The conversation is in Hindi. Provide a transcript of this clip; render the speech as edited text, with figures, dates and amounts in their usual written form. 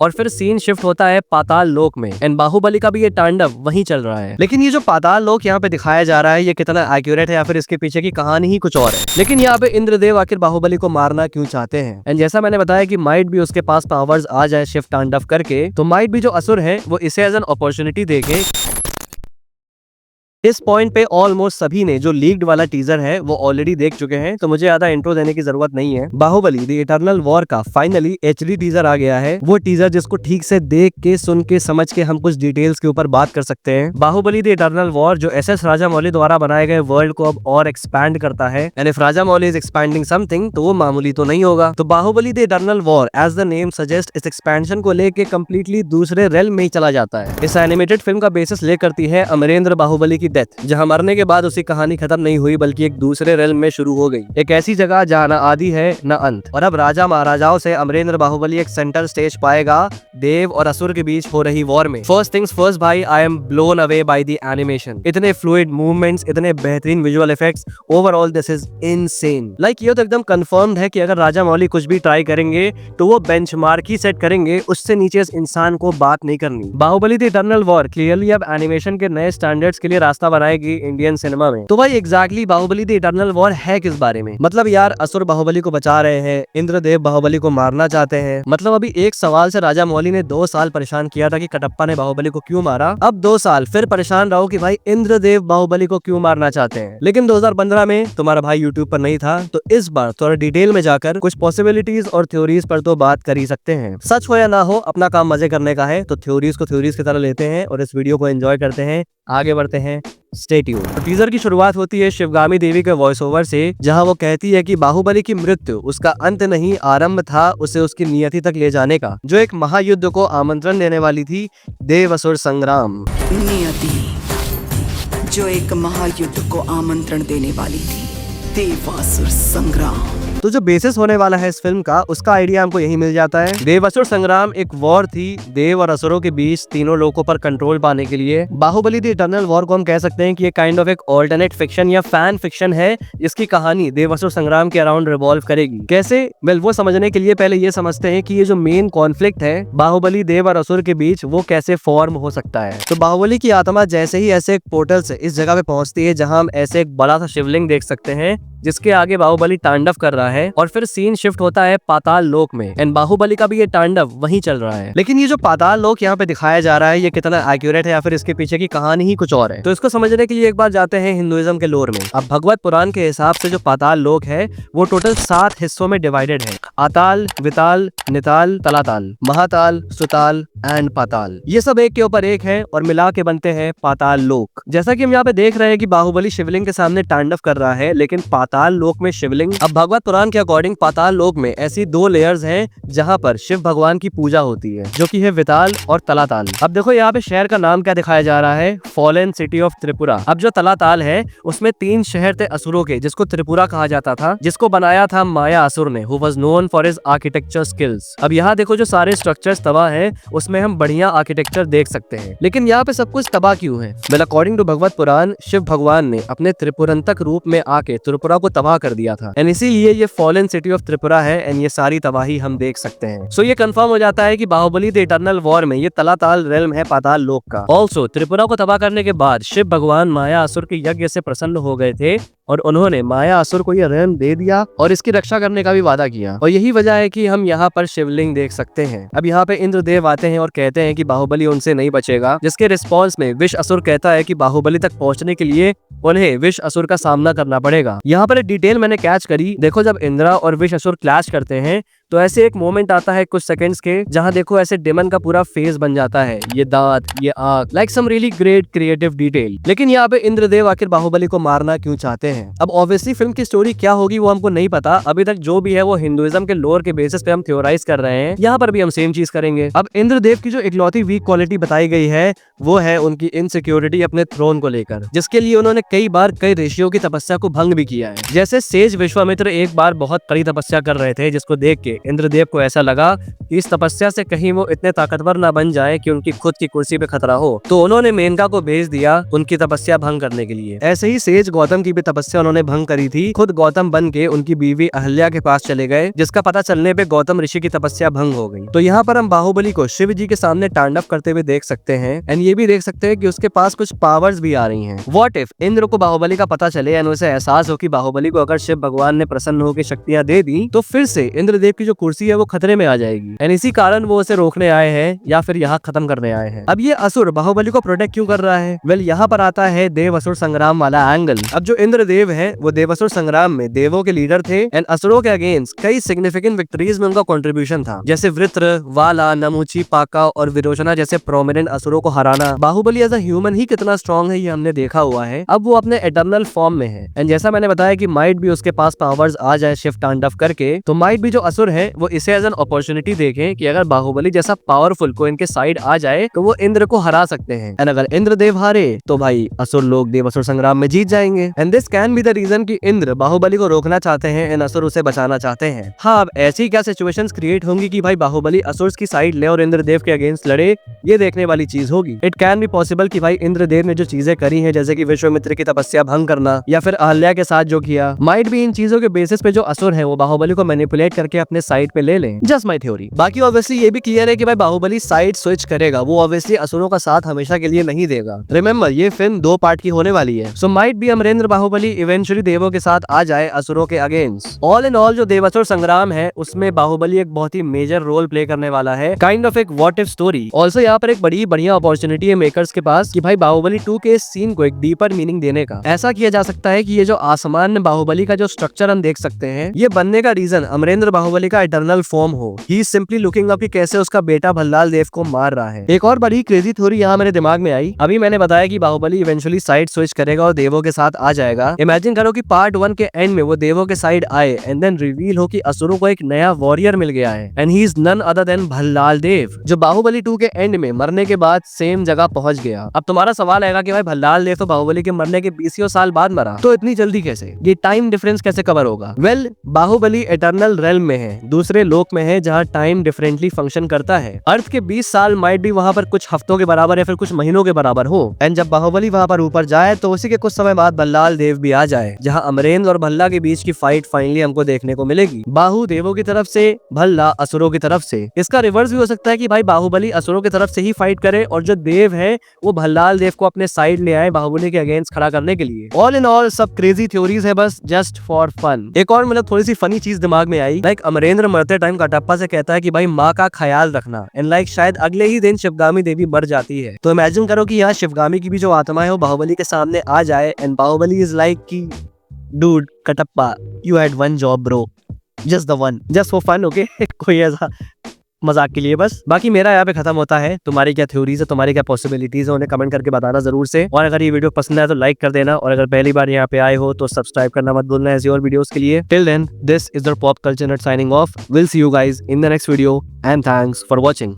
और फिर सीन शिफ्ट होता है पाताल लोक में एंड बाहुबली का भी ये तांडव वहीं चल रहा है। लेकिन ये जो पाताल लोक यहाँ पे दिखाया जा रहा है ये कितना एक्यूरेट है या फिर इसके पीछे की कहानी ही कुछ और है। लेकिन यहाँ पे इंद्रदेव आखिर बाहुबली को मारना क्यों चाहते हैं, एंड जैसा मैंने बताया कि माइट भी उसके पास पावर्स आ जाए शिव तांडव करके, तो माइट भी जो असुर है वो इसे एज एन अपॉर्चुनिटी देखे। इस पॉइंट पे ऑलमोस्ट सभी ने जो लीक्ड वाला टीजर है वो ऑलरेडी देख चुके हैं, तो मुझे ज्यादा इंट्रो देने की जरूरत नहीं है। बाहुबली द इटर्नल वॉर का फाइनली एचडी टीजर आ गया है, वो टीजर जिसको ठीक से देख के सुन के समझ के हम कुछ डिटेल्स के ऊपर बात कर सकते हैं। बाहुबली द इटर्नल वॉर जो एस राजामौली द्वारा बनाए गए वर्ल्ड को अब और एक्सपैंड करता है, and if Rajamouli is expanding something तो वो मामूली तो नहीं होगा। तो Baahubali the eternal war as the name suggest इस एक्सपेंशन को लेके कम्प्लीटली दूसरे रेल में ही चला जाता है। इस एनिमेटेड फिल्म का बेसिस ले करती है अमरेंद्र बाहुबली की डेथ, जहां मरने के बाद उसकी कहानी खत्म नहीं हुई बल्कि एक दूसरे रेल में शुरू हो गई, एक ऐसी जगह जहां न आदि है न अंत। और अब राजा महाराजाओं से अमरेंद्र बाहुबली एक सेंटर स्टेज पाएगा देव और असुर के बीच हो रही वॉर में। फर्स्ट थिंग्स फर्स्ट भाई, I am blown away by the animation. इतने फ्लूइड मूवमेंट्स, इतने बेहतरीन visual effects, overall this is insane. Like ये तो एकदम कंफर्म्ड है कि अगर राजा मौली कुछ भी ट्राई करेंगे तो वो बेंचमार्क ही सेट करेंगे, उससे नीचे इस इंसान को बात नहीं करनी। Baahubali the eternal war clearly अब एनिमेशन के नए स्टैंडर्ड्स के लिए रास्ता बनाएगी इंडियन सिनेमा में। तो भाई exactly Baahubali the eternal war है किस बारे में? मतलब यार असुर बाहुबली को बचा रहे हैं, इंद्रदेव बाहुबली को मारना चाहते हैं। मतलब अभी एक सवाल से राजा मौली ने 2 साल परेशान किया था कि कटप्पा ने बाहुबली को क्यों मारा, अब 2 साल फिर परेशान रहो कि भाई इंद्रदेव बाहुबली को क्यों मारना चाहते हैं। लेकिन 2015 में तुम्हारा भाई यूट्यूब पर नहीं था, तो इस बार थोड़ा डिटेल में जाकर कुछ पॉसिबिलिटीज और थ्योरीज पर तो बात कर ही सकते हैं। सच हो या ना हो, अपना काम मजे करने का है, तो थ्योरीज को थ्योरीज की तरह लेते हैं और इस वीडियो को एंजॉय करते हैं। आगे बढ़ते हैं, स्टे ट्यून्ड। तो टीजर की शुरुआत होती है शिवगामी देवी के वॉइस ओवर से, जहां वो कहती है कि बाहुबली की मृत्यु उसका अंत नहीं आरंभ था, उसे उसकी नियति तक ले जाने का, जो एक महायुद्ध को आमंत्रण देने वाली थी, देवासुर संग्राम। नियति जो एक महायुद्ध को आमंत्रण देने वाली थी, देवासुर संग्राम। तो जो बेसिस होने वाला है इस फिल्म का, उसका आइडिया हमको यही मिल जाता है। देवासुर संग्राम एक वॉर थी देव और असुरों के बीच तीनों लोगों पर कंट्रोल पाने के लिए। बाहुबली द इटर्नल वॉर को हम कह सकते हैं कि ये काइंड ऑफ एक ऑल्टरनेट फिक्शन या फैन फिक्शन है, जिसकी कहानी देवासुर संग्राम के अराउंड रिवॉल्व करेगी। कैसे? वेल, वो समझने के लिए पहले ये समझते हैं कि ये जो मेन कॉन्फ्लिक्ट है बाहुबली देव और असुर के बीच, वो कैसे फॉर्म हो सकता है। तो बाहुबली की आत्मा जैसे ही ऐसे एक पोर्टल से इस जगह पे पहुंचती है जहां हम ऐसे एक बड़ा सा शिवलिंग देख सकते हैं जिसके आगे बाहुबली तांडव कर रहा है, और फिर सीन शिफ्ट होता है पाताल लोक में एंड बाहुबली का भी ये तांडव वहीं चल रहा है। लेकिन ये जो पाताल लोक यहाँ पे दिखाया जा रहा है ये कितना एक्यूरेट है या फिर इसके पीछे की कहानी ही कुछ और है, तो इसको समझने के लिए एक बार जाते हैं हिंदुइज्म के लोर में। अब भगवत पुराण के हिसाब से जो पाताल लोक है वो टोटल 7 हिस्सों में डिवाइडेड है। आताल, विताल, निताल, तलाताल, महाताल, सुताल एंड पाताल। ये सब एक के ऊपर एक है और मिला के बनते हैं पाताल लोक। जैसा कि हम यहाँ पे देख रहे हैं कि बाहुबली शिवलिंग के सामने तांडव कर रहा है, लेकिन पाताल लोक में शिवलिंग, अब भगवत पुराण के अकॉर्डिंग पाताल लोक में ऐसी 2 लेयर्स हैं जहां पर शिव भगवान की पूजा होती है, जो कि है विताल और तलाताल। अब देखो यहाँ पे शहर का नाम क्या दिखाया जा रहा है, फॉलन सिटी ऑफ त्रिपुरा। अब जो तलाताल है उसमें 3 शहर थे असुरों के, जिसको त्रिपुरा कहा जाता था, जिसको बनाया था माया असुर ने, who was known for his architecture skills. अब यहाँ देखो जो सारे स्ट्रक्चर्स तबाह है उसमें हम बढ़िया आर्किटेक्चर देख सकते हैं, लेकिन यहाँ पे सब कुछ तबाह क्यों है? वेल, अकॉर्डिंग टू भगवत पुराण शिव भगवान ने अपने त्रिपुरंतक रूप में आके त्रिपुरा को तबाह कर दिया था, एंड इसीलिए ये फॉलन सिटी ऑफ त्रिपुरा है एंड ये सारी तबाही हम देख सकते हैं। सो ये कंफर्म हो जाता है कि बाहुबली द इटर्नल वॉर में ये तलाताल रेल्म है पाताल लोक का। ऑल्सो त्रिपुरा को तबाह करने के बाद शिव भगवान माया असुर के यज्ञ से प्रसन्न हो गए थे और उन्होंने माया असुर को ये रेल्म दे दिया और इसकी रक्षा करने का भी वादा किया, और यही वजह है कि हम यहाँ पर शिवलिंग देख सकते हैं। अब यहाँ पे इंद्रदेव आते हैं और कहते हैं कि बाहुबली उनसे नहीं बचेगा, जिसके रिस्पॉन्स में विष असुर कहता है कि बाहुबली तक पहुंचने के लिए उन्हें विष असुर का सामना करना पड़ेगा। यहाँ पर एक डिटेल मैंने कैच करी, देखो जब इंद्रा और विष असुर क्लैश करते हैं तो ऐसे एक मोमेंट आता है कुछ सेकंड्स के, जहां देखो ऐसे डेमन का पूरा फेस बन जाता है, ये दांत, ये आंख, like some really great creative detail. लेकिन यहाँ पे इंद्रदेव आखिर बाहुबली को मारना क्यों चाहते हैं? अब ऑब्वियसली फिल्म की स्टोरी क्या होगी वो हमको नहीं पता, अभी तक जो भी है वो हिंदुइज्म के लोर के बेसिस पे हम थ्योराइज कर रहे हैं। यहाँ पर भी हम सेम चीज करेंगे। अब इंद्रदेव की जो इकलौती वीक क्वालिटी बताई गई है वो है उनकी इनसिक्योरिटी अपने थ्रोन को लेकर, जिसके लिए उन्होंने कई बार कई ऋषियों की तपस्या को भंग भी किया है। जैसे सेज विश्वामित्र एक बार बहुत कड़ी तपस्या कर रहे थे, जिसको देख के इंद्रदेव को ऐसा लगा कि इस तपस्या से कहीं वो इतने ताकतवर ना बन जाए कि उनकी खुद की कुर्सी पे खतरा हो, तो उन्होंने मेनका को भेज दिया उनकी तपस्या भंग करने के लिए। ऐसे ही सेज गौतम की भी तपस्या उन्होंने भंग करी थी। खुद गौतम बन के उनकी बीवी अहल्या के पास चले गए, जिसका पता चलने पे गौतम ऋषि की तपस्या भंग हो गई। तो यहाँ पर हम बाहुबली को शिव जी के सामने तांडव करते हुए देख सकते हैं एंड ये भी देख सकते हैं कि उसके पास कुछ पावर्स भी आ रही हैं। व्हाट इफ इंद्र को बाहुबली का पता चले एंड उसे एहसास हो कि बाहुबली को अगर शिव भगवान ने प्रसन्न होकर शक्तियां दे दी तो फिर से इंद्रदेव की जो कुर्सी है वो खतरे में आ जाएगी एंड इसी कारण वो उसे रोकने आए हैं या फिर यहाँ खत्म करने आए हैं। अब ये असुर बाहुबली को प्रोटेक्ट क्यों कर रहा है? वेल यहाँ पर आता है देव असुर संग्राम वाला एंगल। अब जो इंद्रदेव है वो देवासुर संग्राम में देवों के लीडर थे एंड असुरों के अगेंस्ट कई सिग्निफिकेंट विक्ट्रीज में उनका कंट्रीब्यूशन था, जैसे वृत्र, वाला, नमुची, पाका और विरोचना जैसे प्रोमिनेंट असुरों को हराना। बाहुबली एज अ ह्यूमन ही कितना स्ट्रॉन्ग है ये हमने देखा हुआ है। अब वो अपने एटर्नल फॉर्म में है एंड जैसा मैंने बताया कि माइट भी उसके पास पावर्स आ जाए शिव तांडव करके, तो माइट भी जो असुर है वो इसे एज एन अपॉर्चुनिटी देखें कि अगर बाहुबली जैसा पावरफुल को इनके साइड आ जाए तो वो इंद्र को हरा सकते हैं एंड अगर इंद्रदेव हारे तो भाई असुर लोग देवासुर संग्राम में जीत जाएंगे and this can be the reason कि इंद्र बाहुबली को रोकना चाहते हैं एंड असुर उसे बचाना चाहते हैं। हाँ, अब ऐसी क्या सिचुएशंस क्रिएट होंगी कि भाई बाहुबली असुर की साइड ले और इंद्रदेव के अगेंस्ट लड़े, ये देखने वाली चीज होगी। इट कैन बी पॉसिबल कि भाई इंद्रदेव ने जो चीजें करी हैं जैसे कि विश्वामित्र की तपस्या भंग करना या फिर अहल्या के साथ जो किया, माइट भी इन चीजों के बेसिस पे जो असुर है वो बाहुबली को मैनिपुलेट करके अपने साइड पे ले लें। Just my theory. बाकी ऑब्वियसली ये भी क्लियर है कि भाई बाहुबली साइड स्विच करेगा, वो ऑब्वियसली असुरों का साथ हमेशा के लिए नहीं देगा। रिमेंबर ये फिल्म 2 पार्ट की होने वाली है, सो माइट भी अमरेंद्र बाहुबली इवेंचुअली देवों के साथ आ जाए असुरों के अगेंस्ट। ऑल इन ऑल जो देवासुर संग्राम है उसमें बाहुबली एक बहुत ही मेजर रोल प्ले करने वाला है, काइंड ऑफ एक व्हाट इफ स्टोरी। ऑल्सो यहाँ पर एक बड़ी बढ़िया अपॉर्चुनिटी है मेकर्स के पास कि भाई बाहुबली 2 के इस सीन को एक डीपर मीनिंग देने का। ऐसा किया जा सकता है कि ये जो आसमान में बाहुबली का जो स्ट्रक्चर हम देख सकते हैं, ये बनने का रीजन अमरेंद्र बाहुबली का इटर्नल फॉर्म हो। ही सिंपली लुकिंग अप कि कैसे उसका बेटा भल्लाल देव को मार रहा है। एक और बड़ी क्रेजी थ्योरी यहाँ मेरे दिमाग में आई। अभी मैंने बताया कि बाहुबली इवेंचुअली साइड स्विच करेगा और देवों के साथ आ जाएगा। इमेजिन करो कि पार्ट 1 के एंड में वो देवों के साइड आए एंड देन रिवील हो कि असुरों को एक नया वॉरियर मिल गया है and he is none other than Bhallala Deva, जो बाहुबली 2 के एंड में मरने के बाद सेम जगह पहुंच गया। अब तुम्हारा सवाल आएगा कि भाई भल्लाल देव तो बाहुबली के मरने के 20 साल बाद मरा, तो इतनी जल्दी कैसे? ये टाइम डिफरेंस कैसे कवर होगा? वेल, बाहुबली इटर्नल रेल्म में है, दूसरे लोक में है जहाँ टाइम डिफरेंटली फंक्शन करता है। अर्थ के 20 साल माइट भी वहाँ पर कुछ हफ्तों के बराबर या फिर कुछ महीनों के बराबर हो एंड जब बाहुबली वहाँ पर ऊपर जाए तो उसी के कुछ समय बाद भल्लाल देव भी आ जाए, जहाँ अमरेंद्र और भल्ला के बीच की फाइट फाइनली हमको देखने को मिलेगी। बाहु देवों की तरफ से, भल्ला असुरों की तरफ से। इसका रिवर्स भी हो सकता है कि भाई बाहुबली असुरों की तरफ से ही फाइट करे और जो देव है वो भल्लाल देव को अपने साइड ले आए बाहुबली के अगेंस्ट खड़ा करने के लिए। ऑल इन ऑल सब क्रेजी थ्योरीज है, बस जस्ट फॉर फन। एक और मतलब थोड़ी सी फनी चीज दिमाग में आई, लाइक अमरेंद्र मरते टाइम कटप्पा से कहता है कि भाई माँ का ख्याल रखना एंड लाइक शायद अगले ही दिन शिवगामी देवी मर जाती है। तो इमेजिन करो कि यहाँ शिवगामी की भी जो आत्मा है वो बाहुबली के सामने आ जाए एंड बाहुबली इज लाइक कि dude Kattappa, you had one job bro, just the one, just for fun. Okay, कोई ऐसा मजाक के लिए बस। बाकी मेरा यहाँ पे खत्म होता है। तुम्हारी क्या थ्योरीज है, तुम्हारी क्या पॉसिबिलिटीज है, उन्हें कमेंट करके बताना जरूर से। और अगर ये वीडियो पसंद आए तो लाइक कर देना और अगर पहली बार यहाँ पे आए हो तो सब्सक्राइब करना मत भूलना ऐसी और वीडियोस के लिए। Till then, this is the pop culture nut signing off. Will see you guys in the next video and thanks for watching.